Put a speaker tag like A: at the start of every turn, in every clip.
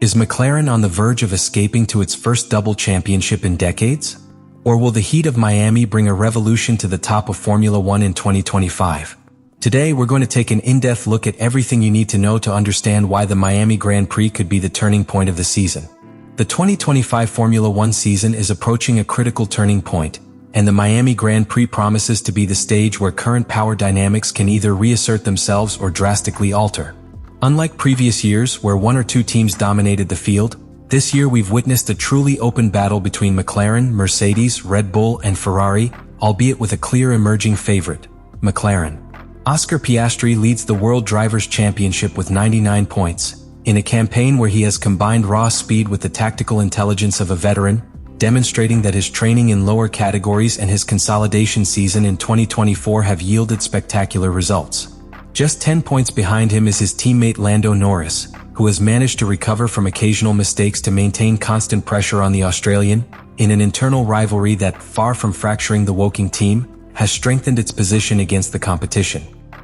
A: Is McLaren on the verge of escaping to its first double championship in decades? Or will the heat of Miami bring a revolution to the top of Formula One in 2025? Today we're going to take an in-depth look at everything you need to know to understand why the Miami Grand Prix could be the turning point of the season. The 2025 Formula One season is approaching a critical turning point, and the Miami Grand Prix promises to be the stage where current power dynamics can either reassert themselves or drastically alter. Unlike previous years where one or two teams dominated the field, this year we've witnessed a truly open battle between McLaren, Mercedes, Red Bull, and Ferrari, albeit with a clear emerging favorite, McLaren. Oscar Piastri leads the World Drivers' Championship with 99 points, in a campaign where he has combined raw speed with the tactical intelligence of a veteran, demonstrating that his training in lower categories and his consolidation season in 2024 have yielded spectacular results. Just 10 points behind him is his teammate Lando Norris, who has managed to recover from occasional mistakes to maintain constant pressure on the Australian, in an internal rivalry that, far from fracturing the Woking team, has strengthened its position against the competition.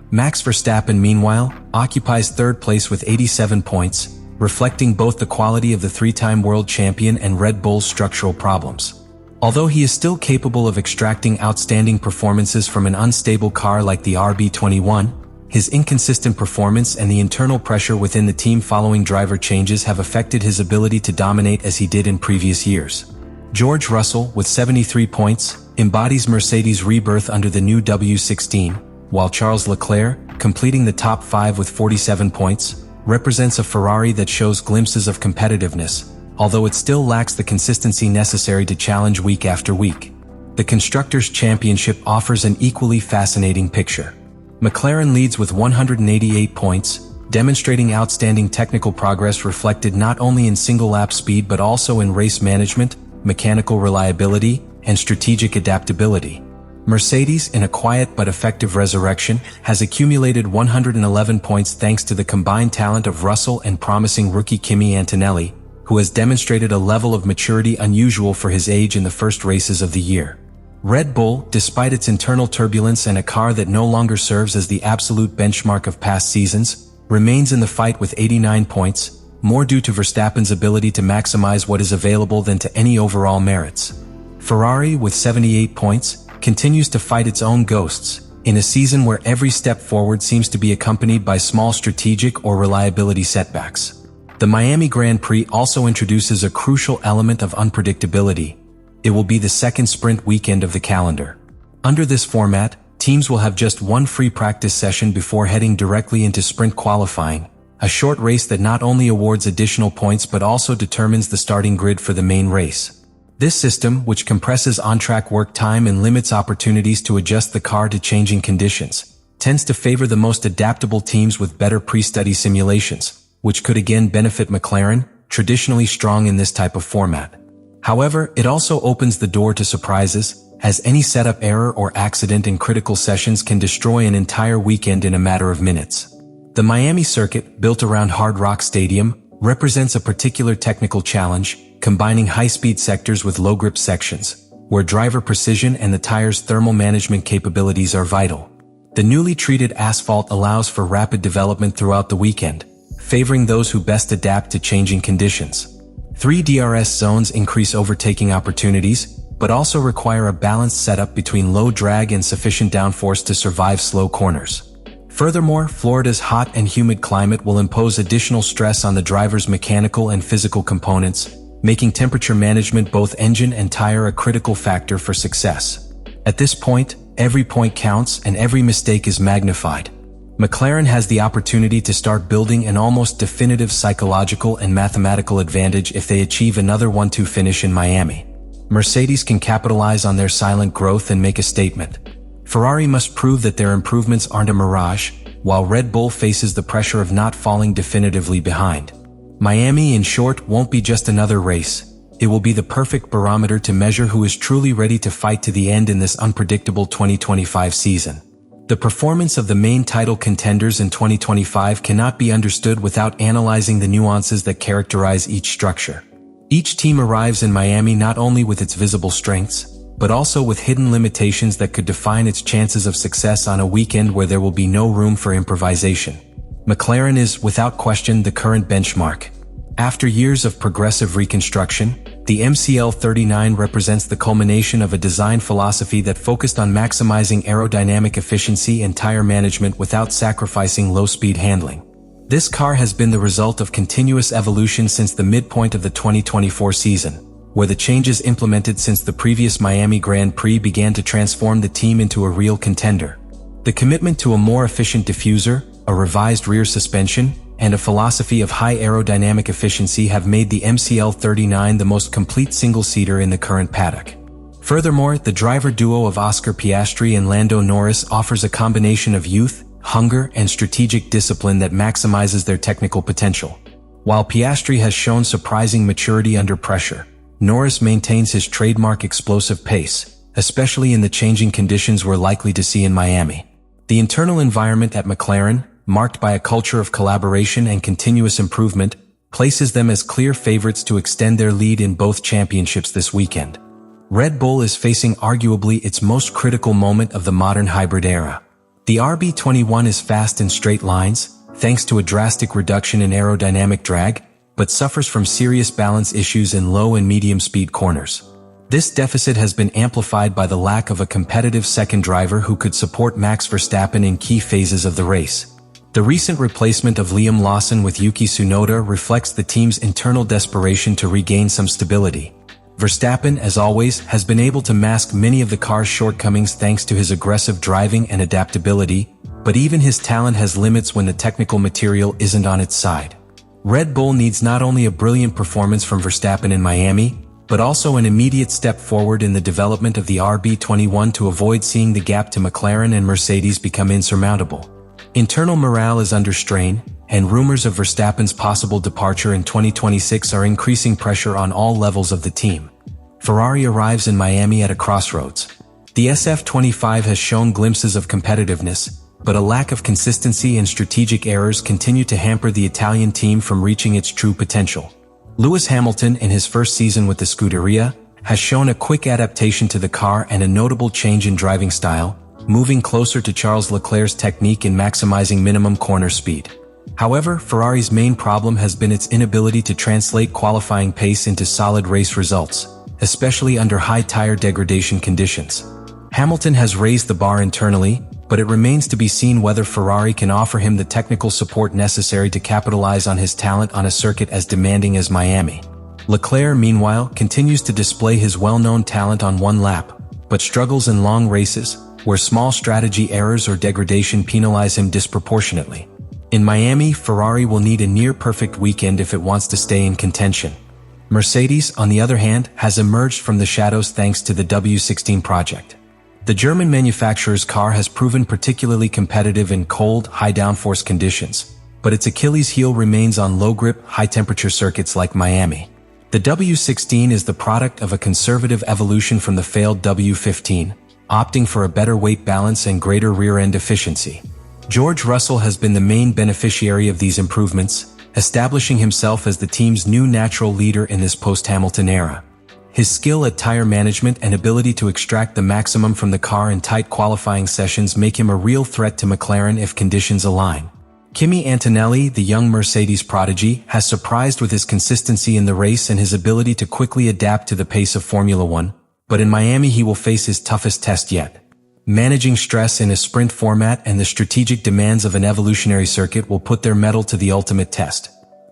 A: Max Verstappen, meanwhile, occupies third place with 87 points, reflecting both the quality of the three-time world champion and Red Bull's structural problems. Although he is still capable of extracting outstanding performances from an unstable car like the RB21, his inconsistent performance and the internal pressure within the team following driver changes have affected his ability to dominate as he did in previous years. George Russell, with 73 points, embodies Mercedes' rebirth under the new W16, while Charles Leclerc, completing the top 5 with 47 points, represents a Ferrari that shows glimpses of competitiveness, although it still lacks the consistency necessary to challenge week after week. The Constructors' Championship offers an equally fascinating picture. McLaren leads with 188 points, demonstrating outstanding technical progress reflected not only in single-lap speed but also in race management, mechanical reliability, and strategic adaptability. Mercedes, in a quiet but effective resurrection, has accumulated 111 points thanks to the combined talent of Russell and promising rookie Kimi Antonelli, who has demonstrated a level of maturity unusual for his age in the first races of the year. Red Bull, despite its internal turbulence and a car that no longer serves as the absolute benchmark of past seasons, remains in the fight with 89 points, more due to Verstappen's ability to maximize what is available than to any overall merits. Ferrari, with 78 points, continues to fight its own ghosts, in a season where every step forward seems to be accompanied by small strategic or reliability setbacks. The Miami Grand Prix also introduces a crucial element of unpredictability. It will be the second sprint weekend of the calendar. Under this format, teams will have just one free practice session before heading directly into sprint qualifying, a short race that not only awards additional points but also determines the starting grid for the main race. This system, which compresses on-track work time and limits opportunities to adjust the car to changing conditions, tends to favor the most adaptable teams with better pre-study simulations, which could again benefit McLaren, traditionally strong in this type of format. However, it also opens the door to surprises, as any setup error or accident in critical sessions can destroy an entire weekend in a matter of minutes. The Miami circuit, built around Hard Rock Stadium, represents a particular technical challenge, combining high-speed sectors with low-grip sections, where driver precision and the tire's thermal management capabilities are vital. The newly treated asphalt allows for rapid development throughout the weekend, favoring those who best adapt to changing conditions. 3 DRS zones increase overtaking opportunities, but also require a balanced setup between low drag and sufficient downforce to survive slow corners. Furthermore, Florida's hot and humid climate will impose additional stress on the driver's mechanical and physical components, making temperature management both engine and tire a critical factor for success. At this point, every point counts and every mistake is magnified. McLaren has the opportunity to start building an almost definitive psychological and mathematical advantage if they achieve another 1-2 finish in Miami. Mercedes can capitalize on their silent growth and make a statement. Ferrari must prove that their improvements aren't a mirage, while Red Bull faces the pressure of not falling definitively behind. Miami, in short, won't be just another race. It will be the perfect barometer to measure who is truly ready to fight to the end in this unpredictable 2025 season. The performance of the main title contenders in 2025 cannot be understood without analyzing the nuances that characterize each structure. Each team arrives in Miami not only with its visible strengths, but also with hidden limitations that could define its chances of success on a weekend where there will be no room for improvisation. McLaren is, without question, the current benchmark. After years of progressive reconstruction, the MCL39 represents the culmination of a design philosophy that focused on maximizing aerodynamic efficiency and tire management without sacrificing low-speed handling. This car has been the result of continuous evolution since the midpoint of the 2024 season, where the changes implemented since the previous Miami Grand Prix began to transform the team into a real contender. The commitment to a more efficient diffuser, a revised rear suspension, and a philosophy of high aerodynamic efficiency have made the MCL39 the most complete single-seater in the current paddock. Furthermore, the driver duo of Oscar Piastri and Lando Norris offers a combination of youth, hunger, and strategic discipline that maximizes their technical potential. While Piastri has shown surprising maturity under pressure, Norris maintains his trademark explosive pace, especially in the changing conditions we're likely to see in Miami. The internal environment at McLaren, marked by a culture of collaboration and continuous improvement, places them as clear favorites to extend their lead in both championships this weekend. Red Bull is facing arguably its most critical moment of the modern hybrid era. The RB21 is fast in straight lines, thanks to a drastic reduction in aerodynamic drag, but suffers from serious balance issues in low and medium speed corners. This deficit has been amplified by the lack of a competitive second driver who could support Max Verstappen in key phases of the race. The recent replacement of Liam Lawson with Yuki Tsunoda reflects the team's internal desperation to regain some stability. Verstappen, as always, has been able to mask many of the car's shortcomings thanks to his aggressive driving and adaptability, but even his talent has limits when the technical material isn't on its side. Red Bull needs not only a brilliant performance from Verstappen in Miami, but also an immediate step forward in the development of the RB21 to avoid seeing the gap to McLaren and Mercedes become insurmountable. Internal morale is under strain, and rumors of Verstappen's possible departure in 2026 are increasing pressure on all levels of the team. Ferrari arrives in Miami at a crossroads. The SF25 has shown glimpses of competitiveness, but a lack of consistency and strategic errors continue to hamper the Italian team from reaching its true potential. Lewis Hamilton, in his first season with the Scuderia, has shown a quick adaptation to the car and a notable change in driving style, moving closer to Charles Leclerc's technique in maximizing minimum corner speed. However, Ferrari's main problem has been its inability to translate qualifying pace into solid race results, especially under high tire degradation conditions. Hamilton has raised the bar internally, but it remains to be seen whether Ferrari can offer him the technical support necessary to capitalize on his talent on a circuit as demanding as Miami. Leclerc, meanwhile, continues to display his well-known talent on one lap, but struggles in long races, where small strategy errors or degradation penalize him disproportionately. In Miami, Ferrari will need a near-perfect weekend if it wants to stay in contention. Mercedes, on the other hand, has emerged from the shadows thanks to the W16 project. The German manufacturer's car has proven particularly competitive in cold, high-downforce conditions, but its Achilles heel remains on low-grip, high-temperature circuits like Miami. The W16 is the product of a conservative evolution from the failed W15, opting for a better weight balance and greater rear-end efficiency. George Russell has been the main beneficiary of these improvements, establishing himself as the team's new natural leader in this post-Hamilton era. His skill at tire management and ability to extract the maximum from the car in tight qualifying sessions make him a real threat to McLaren if conditions align. Kimi Antonelli, the young Mercedes prodigy, has surprised with his consistency in the race and his ability to quickly adapt to the pace of Formula One, but in Miami he will face his toughest test yet. Managing stress in a sprint format and the strategic demands of an evolutionary circuit will put their mettle to the ultimate test.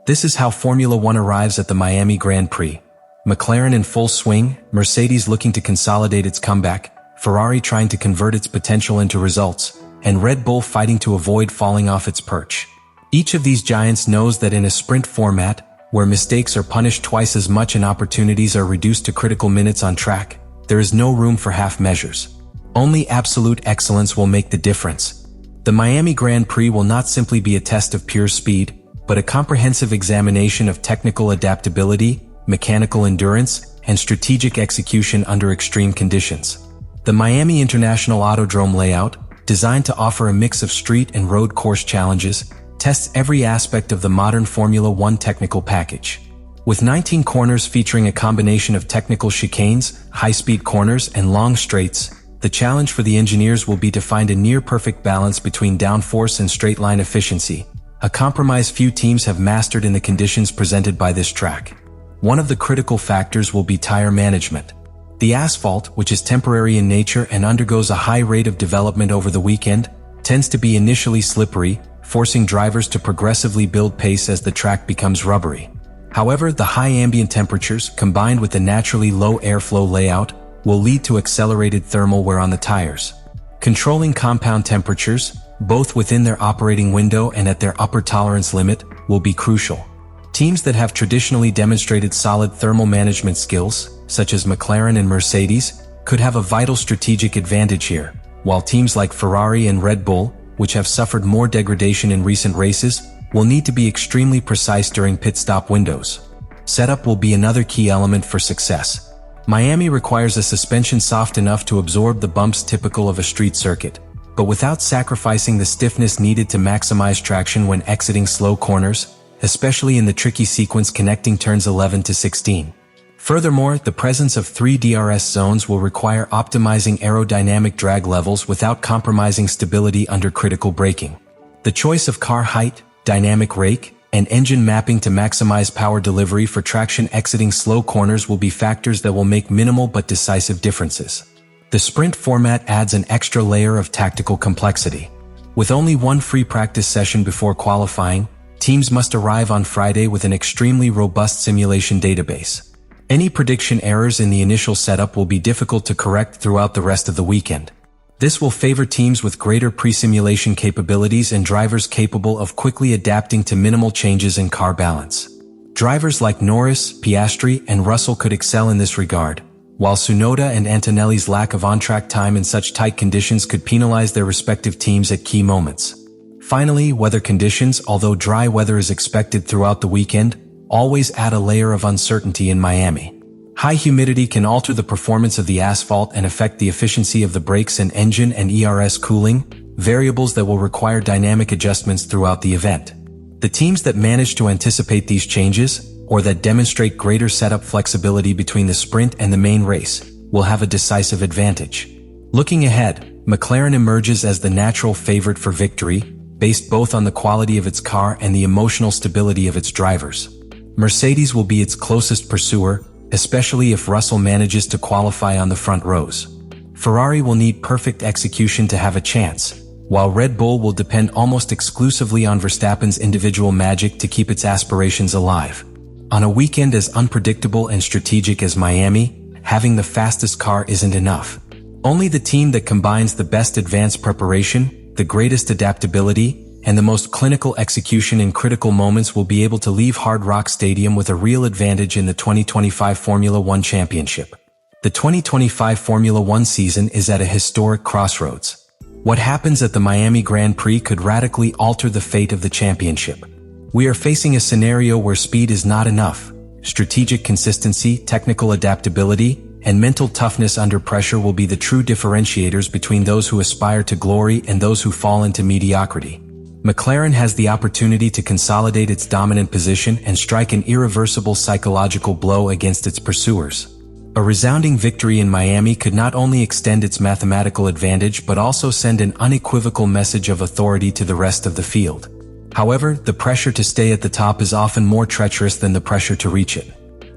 A: This is how Formula One arrives at the Miami Grand Prix. McLaren in full swing, Mercedes looking to consolidate its comeback, Ferrari trying to convert its potential into results, and Red Bull fighting to avoid falling off its perch. Each of these giants knows that in a sprint format, where mistakes are punished twice as much and opportunities are reduced to critical minutes on track, there is no room for half measures. Only absolute excellence will make the difference. The Miami Grand Prix will not simply be a test of pure speed, but a comprehensive examination of technical adaptability, mechanical endurance, and strategic execution under extreme conditions. The Miami International Autodrome layout, designed to offer a mix of street and road course challenges, tests every aspect of the modern Formula One technical package. With 19 corners featuring a combination of technical chicanes, high-speed corners, and long straights, the challenge for the engineers will be to find a near-perfect balance between downforce and straight-line efficiency, a compromise few teams have mastered in the conditions presented by this track. One of the critical factors will be tire management. The asphalt, which is temporary in nature and undergoes a high rate of development over the weekend, tends to be initially slippery, forcing drivers to progressively build pace as the track becomes rubbery. However, the high ambient temperatures, combined with the naturally low airflow layout, will lead to accelerated thermal wear on the tires. Controlling compound temperatures, both within their operating window and at their upper tolerance limit, will be crucial. Teams that have traditionally demonstrated solid thermal management skills, such as McLaren and Mercedes, could have a vital strategic advantage here, while teams like Ferrari and Red Bull, which have suffered more degradation in recent races, will need to be extremely precise during pit stop windows. Setup will be another key element for success. Miami requires a suspension soft enough to absorb the bumps typical of a street circuit, but without sacrificing the stiffness needed to maximize traction when exiting slow corners, especially in the tricky sequence connecting turns 11 to 16. Furthermore, the presence of 3 DRS zones will require optimizing aerodynamic drag levels without compromising stability under critical braking. The choice of car height, dynamic rake, and engine mapping to maximize power delivery for traction exiting slow corners will be factors that will make minimal but decisive differences. The sprint format adds an extra layer of tactical complexity. With only one free practice session before qualifying, teams must arrive on Friday with an extremely robust simulation database. Any prediction errors in the initial setup will be difficult to correct throughout the rest of the weekend. This will favor teams with greater pre-simulation capabilities and drivers capable of quickly adapting to minimal changes in car balance. Drivers like Norris, Piastri, and Russell could excel in this regard, while Tsunoda and Antonelli's lack of on-track time in such tight conditions could penalize their respective teams at key moments. Finally, weather conditions, although dry weather is expected throughout the weekend, always add a layer of uncertainty in Miami. High humidity can alter the performance of the asphalt and affect the efficiency of the brakes and engine and ERS cooling, variables that will require dynamic adjustments throughout the event. The teams that manage to anticipate these changes, or that demonstrate greater setup flexibility between the sprint and the main race, will have a decisive advantage. Looking ahead, McLaren emerges as the natural favorite for victory, based both on the quality of its car and the emotional stability of its drivers. Mercedes will be its closest pursuer, especially if Russell manages to qualify on the front rows. Ferrari will need perfect execution to have a chance, while Red Bull will depend almost exclusively on Verstappen's individual magic to keep its aspirations alive. On a weekend as unpredictable and strategic as Miami, having the fastest car isn't enough. Only the team that combines the best advanced preparation, the greatest adaptability, and the most clinical execution in critical moments will be able to leave Hard Rock Stadium with a real advantage in the 2025 Formula One Championship. The 2025 Formula One season is at a historic crossroads. What happens at the Miami Grand Prix could radically alter the fate of the championship. We are facing a scenario where speed is not enough. Strategic consistency, technical adaptability, and mental toughness under pressure will be the true differentiators between those who aspire to glory and those who fall into mediocrity. McLaren has the opportunity to consolidate its dominant position and strike an irreversible psychological blow against its pursuers. A resounding victory in Miami could not only extend its mathematical advantage but also send an unequivocal message of authority to the rest of the field. However, the pressure to stay at the top is often more treacherous than the pressure to reach it.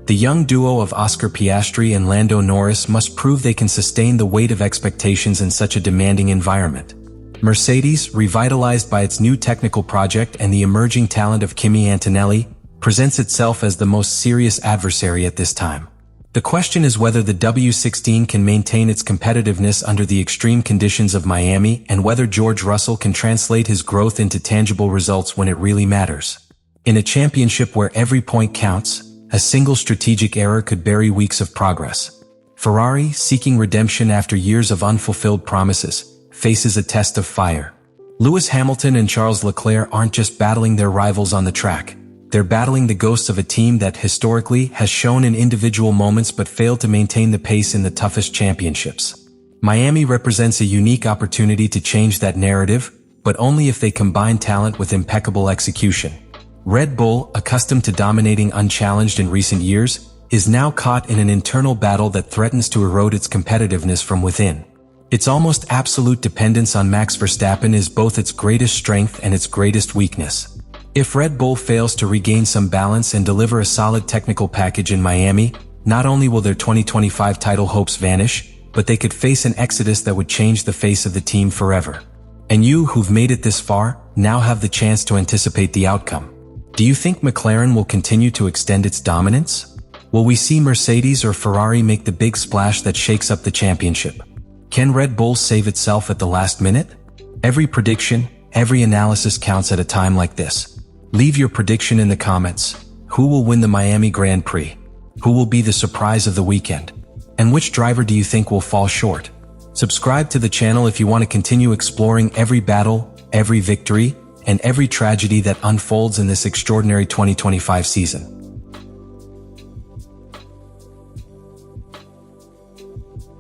A: The young duo of Oscar Piastri and Lando Norris must prove they can sustain the weight of expectations in such a demanding environment. Mercedes, revitalized by its new technical project and the emerging talent of Kimi Antonelli, presents itself as the most serious adversary at this time. The question is whether the W16 can maintain its competitiveness under the extreme conditions of Miami and whether George Russell can translate his growth into tangible results when it really matters. In a championship where every point counts, a single strategic error could bury weeks of progress. Ferrari, seeking redemption after years of unfulfilled promises, faces a test of fire. Lewis Hamilton and Charles Leclerc aren't just battling their rivals on the track. They're battling the ghosts of a team that historically has shown in individual moments but failed to maintain the pace in the toughest championships. Miami represents a unique opportunity to change that narrative, but only if they combine talent with impeccable execution. Red Bull, accustomed to dominating unchallenged in recent years, is now caught in an internal battle that threatens to erode its competitiveness from within. Its almost absolute dependence on Max Verstappen is both its greatest strength and its greatest weakness. If Red Bull fails to regain some balance and deliver a solid technical package in Miami, not only will their 2025 title hopes vanish, but they could face an exodus that would change the face of the team forever. And you, who've made it this far, now have the chance to anticipate the outcome. Do you think McLaren will continue to extend its dominance? Will we see Mercedes or Ferrari make the big splash that shakes up the championship? Can Red Bull save itself at the last minute? Every prediction, every analysis counts at a time like this. Leave your prediction in the comments. Who will win the Miami Grand Prix? Who will be the surprise of the weekend? And which driver do you think will fall short? Subscribe to the channel if you want to continue exploring every battle, every victory, and every tragedy that unfolds in this extraordinary 2025 season.